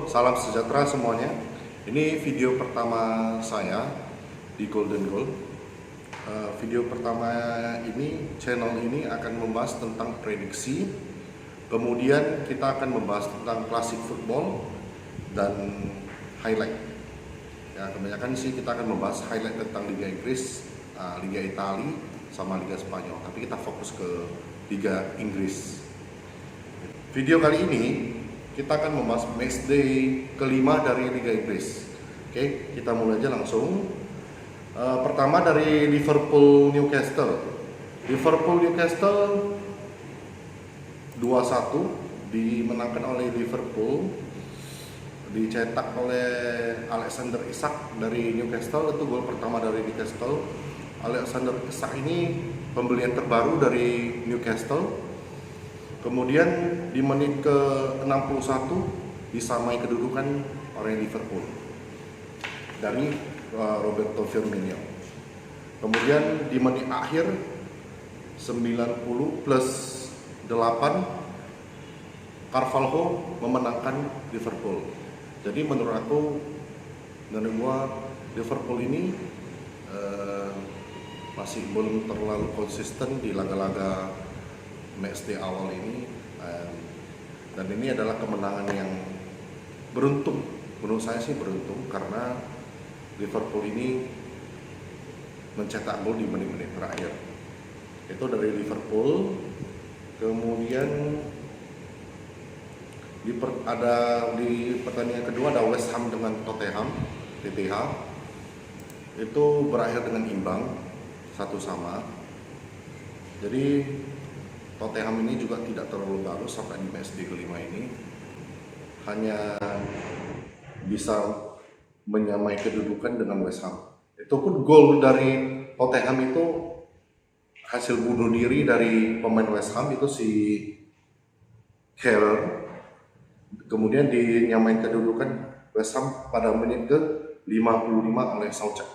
salam sejahtera semuanya. Ini video pertama saya di Golden Goal. Video pertama ini, channel ini akan membahas tentang prediksi. Kemudian kita akan membahas tentang klasik football dan highlight. Ya, kebanyakan sih kita akan membahas highlight tentang Liga Inggris, Liga Italia, sama Liga Spanyol. Tapi kita fokus ke Liga Inggris. Video kali ini kita akan membahas matchday kelima dari Liga Inggris. Oke, kita mulai aja langsung. Pertama dari Liverpool Newcastle. Liverpool Newcastle 2-1 dimenangkan oleh Liverpool. Dicetak oleh Alexander Isak dari Newcastle. Itu gol pertama dari Newcastle. Alexander Isak ini pembelian terbaru dari Newcastle. Kemudian di menit ke-61 disamai kedudukan oleh Liverpool dari Roberto Firmino. Kemudian di menit akhir 90 plus 8 Carvalho memenangkan Liverpool. Jadi menurut gua Liverpool ini masih belum terlalu konsisten di laga-laga matchday awal ini, dan ini adalah kemenangan yang beruntung. Menurut saya sih beruntung karena Liverpool ini mencetak gol di menit-menit terakhir. Itu dari Liverpool. Kemudian di pertandingan kedua ada West Ham dengan Tottenham, TTH. Itu berakhir dengan imbang 1-1. Jadi Tottenham ini juga tidak terlalu bagus sampai di matchday kelima ini, hanya bisa menyamai kedudukan dengan West Ham. Itu pun gol dari Tottenham itu hasil bunuh diri dari pemain West Ham itu si Keller. Kemudian dinyamai kedudukan West Ham pada menit ke-55 oleh Soucek.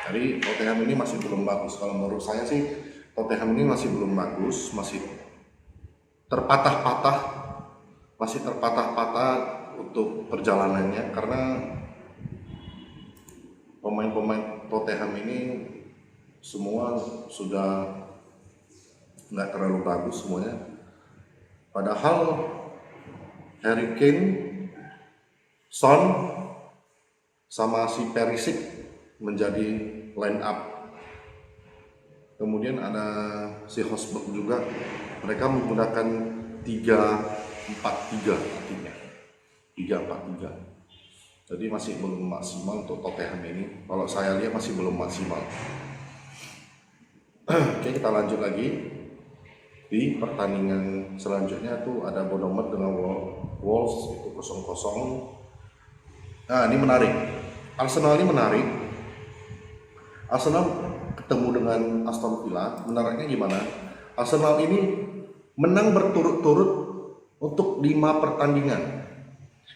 Jadi Tottenham ini masih belum bagus. Kalau menurut saya sih Tottenham ini masih belum bagus, masih terpatah-patah untuk perjalanannya, karena pemain-pemain Tottenham ini semua sudah nggak terlalu bagus semuanya. Padahal Harry Kane, Son, sama si Perisic menjadi line up. Kemudian ada si Hosberg juga. Mereka menggunakan 3-4-3 artinya 3-4-3. Jadi masih belum maksimal untuk Tottenham ini. Kalau saya lihat masih belum maksimal. Oke, kita lanjut lagi. Di pertandingan selanjutnya tuh ada Bournemouth dengan Wolves, itu 0-0. Nah, ini menarik. Arsenal ini menarik. Arsenal ketemu dengan Aston Villa. Menariknya gimana? Arsenal ini menang berturut-turut untuk 5 pertandingan.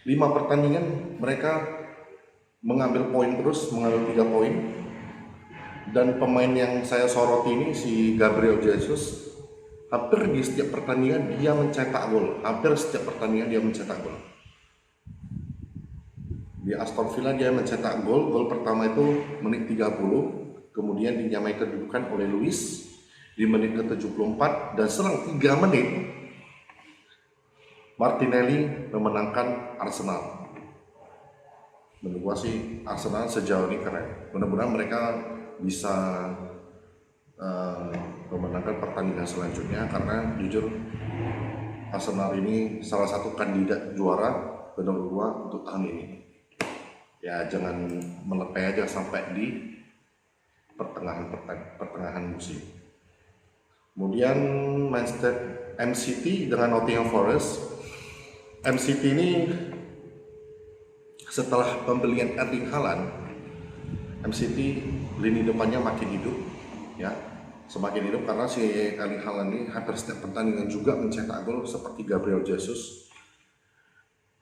5 pertandingan mereka mengambil poin terus, mengambil 3 poin. Dan pemain yang saya soroti ini si Gabriel Jesus, hampir di setiap pertandingan dia mencetak gol. Hampir setiap pertandingan dia mencetak gol. Di Aston Villa dia mencetak gol. Gol pertama itu menit 30. Kemudian dinyamai kedudukan oleh Luis di menit ke-74, dan selang 3 menit Martinelli memenangkan Arsenal. Menurut gua sih Arsenal sejauh ini keren. Mudah-mudahan mereka bisa memenangkan pertandingan selanjutnya, karena jujur Arsenal ini salah satu kandidat juara menurut gua untuk tahun ini. Ya jangan melepeh aja sampai di pertengahan musim. Kemudian MCT dengan Nottingham Forest. MCT ini setelah pembelian Erling Haaland, MCT lini depannya makin hidup, ya, semakin hidup karena si Erling Haaland ini hampir setiap pertandingan juga mencetak gol seperti Gabriel Jesus.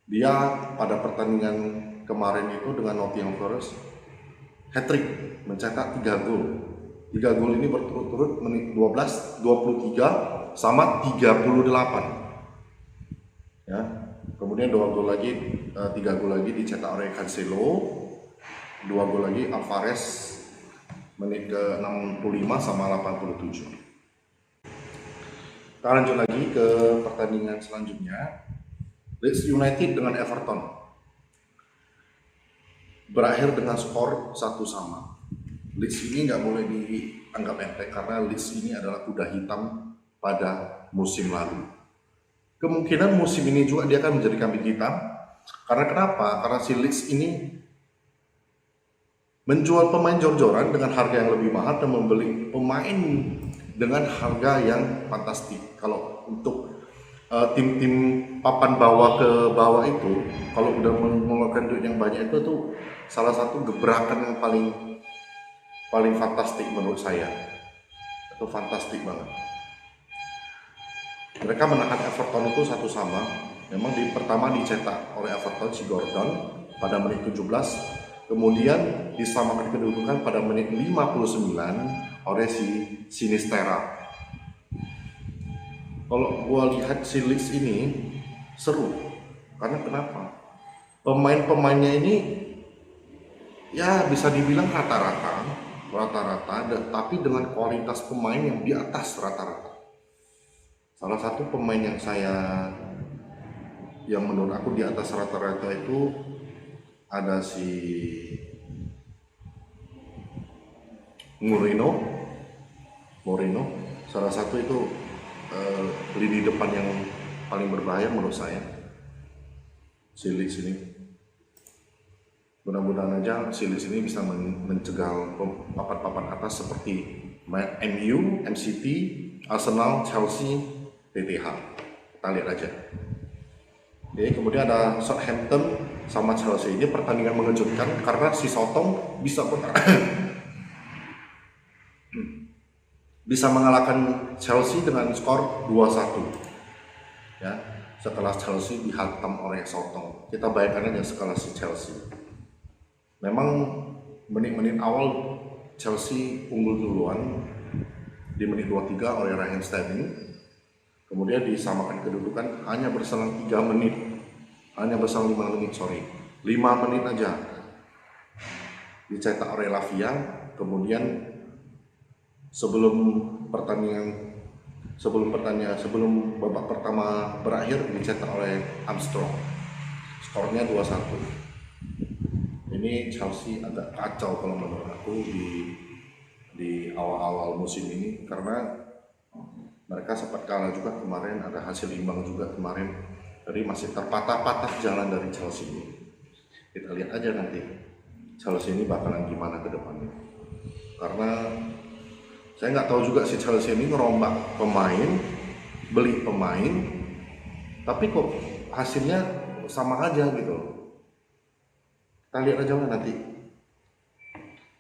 Dia pada pertandingan kemarin itu dengan Nottingham Forest hat-trick, mencetak 3 gol. 3 gol ini berturut-turut menit 12, 23, sama 38. Ya. Kemudian 2 gol lagi, 3 gol lagi dicetak oleh Cancelo, 2 gol lagi Alvarez menit ke 65 sama 87. Kita lanjut lagi ke pertandingan selanjutnya, Leeds United dengan Everton. Berakhir dengan skor 1-1. Leeds ini nggak boleh dianggap enteng karena Leeds ini adalah kuda hitam pada musim lalu. Kemungkinan musim ini juga dia akan menjadi kambing hitam. Karena kenapa? Karena si Leeds ini menjual pemain jor-joran dengan harga yang lebih mahal dan membeli pemain dengan harga yang fantastik. Kalau untuk tim-tim papan bawah ke bawah itu, kalau udah mengeluarkan duit yang banyak itu tuh salah satu gebrakan yang paling fantastik menurut saya. Itu fantastik banget. Mereka menahan Everton itu 1-1. Memang pertama dicetak oleh Everton si Gordon pada menit 17, kemudian disamakan kedudukan pada menit 59 oleh si Sinistera. Kalau gua lihat si Leeds ini seru, karena kenapa? Pemain-pemainnya ini ya bisa dibilang rata-rata, tapi dengan kualitas pemain yang di atas rata-rata. Salah satu pemain yang menurut aku di atas rata-rata itu ada si Mourinho. Salah satu itu lini depan yang paling berbahaya menurut saya, si Leeds ini. Mudah-mudahan aja si Leeds ini bisa mencegah papan-papan atas seperti MU, MCT, Arsenal, Chelsea, TTH. Kita lihat aja. Oke, kemudian ada Southampton sama Chelsea. Ini pertandingan mengejutkan karena si Sotong bisa mengalahkan Chelsea dengan skor 2-1. Ya, setelah Chelsea dihantam oleh Sotong. Kita bayangkan aja sekelas si Chelsea. Memang menit-menit awal Chelsea unggul duluan di menit 23 oleh Raheem Sterling. Kemudian disamakan kedudukan hanya berselang 5 menit, 5 menit aja dicetak oleh Lavia. Kemudian sebelum babak pertama berakhir dicetak oleh Armstrong. Skornya 2-1. Ini Chelsea agak kacau kalau menurut aku di awal-awal musim ini, karena mereka sempat kalah juga kemarin, ada hasil imbang juga kemarin, jadi masih terpatah-patah jalan dari Chelsea ini. Kita lihat aja nanti Chelsea ini bakalan gimana ke depannya, karena saya nggak tahu juga si Chelsea ini ngerombak pemain, beli pemain, tapi kok hasilnya sama aja gitu. Kita lihat aja lah nanti.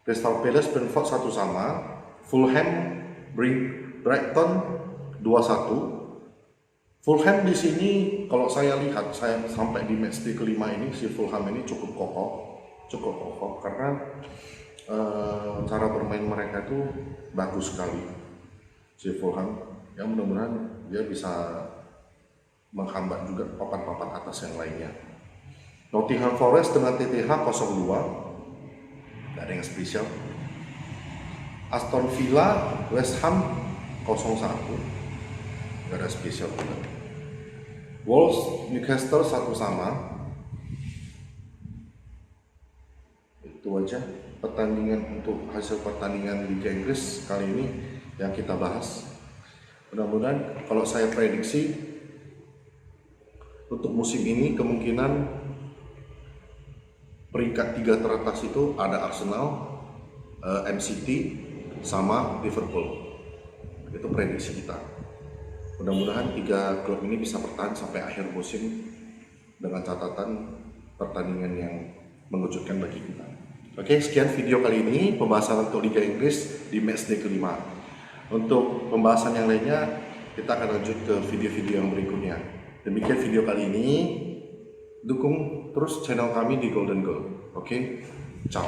Crystal Palace Brentford 1-1, Fulham Brighton 2-1. Fulham di sini kalau saya lihat, saya sampai di matchday kelima ini si Fulham ini cukup kokoh karena cara bermain mereka itu bagus sekali. Si Fulham yang mudah-mudahan dia bisa menghambat juga papan-papan atas yang lainnya. Nottingham Forest dengan TTH 0-2, gak ada yang spesial. Aston Villa West Ham 0-1, gak ada spesial juga. Wolves Newcastle 1-1. Itu aja pertandingan untuk hasil pertandingan Liga Inggris kali ini yang kita bahas. Mudah-mudahan kalau saya prediksi untuk musim ini kemungkinan peringkat 3 teratas itu ada Arsenal, MCT, sama Liverpool. Itu prediksi kita. Mudah-mudahan 3 klub ini bisa bertahan sampai akhir musim dengan catatan pertandingan yang mengejutkan bagi kita. Oke, sekian video kali ini pembahasan untuk Liga Inggris di matchday kelima. Untuk pembahasan yang lainnya kita akan lanjut ke video-video yang berikutnya. Demikian video kali ini. Dukung terus channel kami di Golden Goal. Oke, ciao.